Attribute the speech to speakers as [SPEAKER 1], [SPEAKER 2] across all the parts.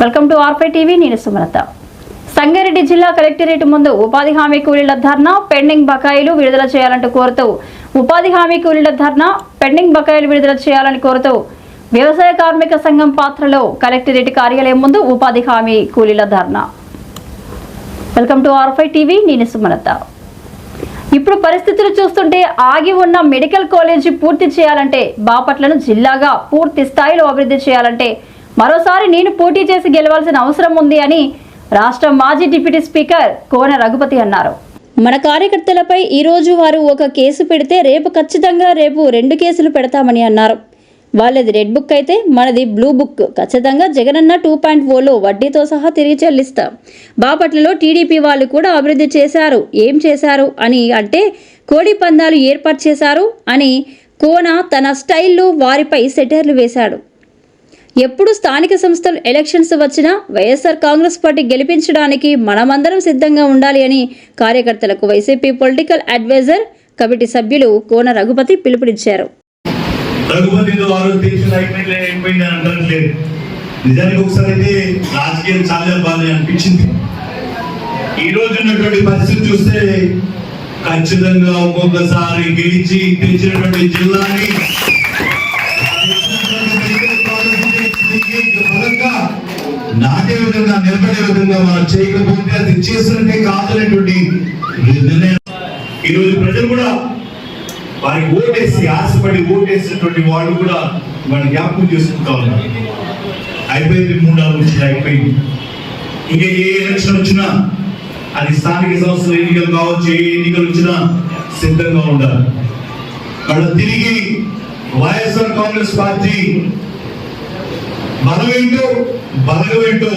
[SPEAKER 1] Welcome to ఆర్పై TV. నేను సుమలత. సంగారెడ్డి జిల్లా కలెక్టరేట్ ముందు ఉపాధి హామీ కూలీల ధర్నా, పెండింగ్ బకాయిలు విడుదల చేయాలంటూ కోరుతూ ఉపాధి హామీ కూలీల ధర్నా, పెండింగ్ బకాయిలు విడుదల చేయాలని కోరుతూ వ్యవసాయ కార్మిక సంఘం పాత్రలో కలెక్టరేట్ కార్యాలయం ముందు ఉపాధి హామీ కూలీల ధర్నా. వెల్కమ్ టు ఆర్పై టీవీ. నేను సుమలత. ఇప్పుడు పరిస్థితులు చూస్తుంటే ఆగి ఉన్న మెడికల్ కాలేజీ పూర్తి చేయాలంటే, బాపట్లను జిల్లాగా పూర్తి స్థాయిలో అభివృద్ధి చేయాలంటే మరోసారి నేను పోటీ చేసి గెలవాల్సిన అవసరం ఉంది అని రాష్ట్ర మాజీ డిప్యూటీ స్పీకర్ కోన రఘుపతి అన్నారు. మన కార్యకర్తలపై ఈరోజు వారు ఒక కేసు పెడితే రేపు ఖచ్చితంగా 2 కేసులు పెడతామని అన్నారు. వాళ్ళది రెడ్ బుక్ అయితే మనది బ్లూ బుక్. ఖచ్చితంగా జగనన్న 2.0లో వడ్డీతో సహా తిరిగి చెల్లిస్తాం. బాపట్లలో టీడీపీ వాళ్ళు కూడా అభివృద్ధి చేశారు. ఏం చేశారు అని అంటే కోడి పందాలు ఏర్పాటు చేశారు అని కోన తన స్టైల్లో వారిపై సెటైర్లు వేశాడు. ఎప్పుడు స్థానిక సంస్థలు ఎలక్షన్స్ వచ్చినా వైఎస్ఆర్ కాంగ్రెస్ పార్టీ గెలిపించడానికి మనమందరం సిద్ధంగా ఉండాలి అని కార్యకర్తలకు వైసీపీ పొలిటికల్ అడ్వైజర్ కమిటీ సభ్యులు కోన రఘుపతి పిలుపునిచ్చారు.
[SPEAKER 2] నిజానికి ఒకసారి అయితే రాజకీయం చాలా బాగా అనిపించింది. ఈ రోజు ఉన్నటువంటి పరిస్థితి చూస్తే ఖచ్చితంగా ఒక్కొక్కసారి గెలిచి తెచ్చినటువంటి జిల్లాని నాటే విధంగా నిలబడే విధంగా మనం చేయకపోతే అది చేసినట్టే కాదనేటువంటి నిర్ణయం. ఈరోజు ప్రజలు కూడా వారికి ఓటేసి ఆశపడి ఓటేసినటువంటి వాళ్ళు కూడా వాళ్ళ జ్ఞాపకం చేసుకుంటా ఉన్నారు. అయిపోయింది, 3 వచ్చినా అయిపోయింది. ఇంకా ఏ ఎలక్షన్ వచ్చినా అది స్థానిక సంస్థల ఎన్నికలు కావచ్చు, ఏ ఎన్నికలు వచ్చినా సిద్ధంగా ఉండాలి. వాళ్ళు తిరిగి వైఎస్ఆర్ కాంగ్రెస్ పార్టీ బలమేంటో బలగమేంటో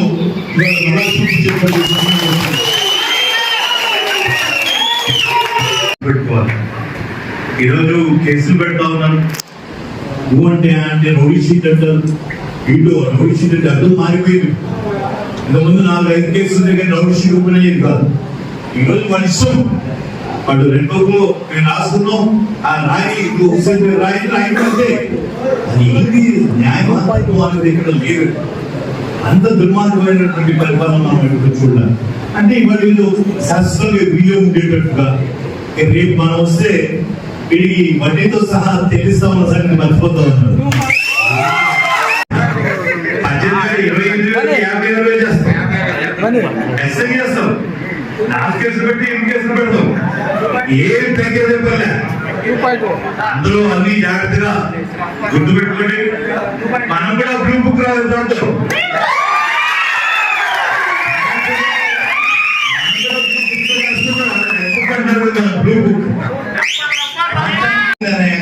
[SPEAKER 2] పెట్టుకోవాలి. ఈరోజు కేసులు పెడతా ఉన్నాను. అంటే రౌడీ షీట్ అంటారు, ఇటు రౌడీ షీట్ అంటే అర్థం మారిపోయింది. ఇంతకుముందు 4-5 కేసులు దగ్గర రౌడీ షీట్ ఓపెన్ అయ్యేది కాదు. ఈరోజు వాళ్ళ ఇష్టం. వాళ్ళు 2 మేము రాసుకున్నాం, ఆ రాయి రాయిపోతే అది ఏంటి న్యాయవాదం అనేది ఇక్కడ లేదు. అంత దుర్మార్గమైనటువంటి పరిపాలన మనం ఇక్కడ చూడాలి. అంటే ఇవాళ వీళ్ళు శాస్త్రంగా బియ్యం ఉండేటట్టుగా రేపు మనం వస్తే వీడికి వడ్డీతో సహా తెలుస్తామన్న సంగతి మర్చిపోతా ఉన్నారు. 18,000, 20,000, 50,000 చేస్తాం. 4 కేసులు పెట్టి 8 కేసులు పెడతాం. ఏం తగ్గేదే పల్లె. అందులో అన్ని జాగ్రత్తగా గుర్తు పెట్టుకోండి. మనం కూడా బ్లూ బుక్ రాదు దాంట్లో. బ్లూ బుక్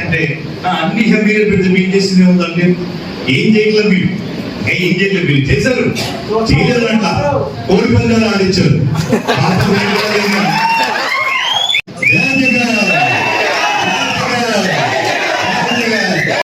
[SPEAKER 2] అంటే అన్ని హ్యాపీగా పెడితే మీకు చేసింది ఏముందంటే ఏం చేయట్లేదు మీరు. ఏం చేయట్లేదు మీరు చేశారు, చేయలేదంట. కోడి పందాలు ఆడించారు.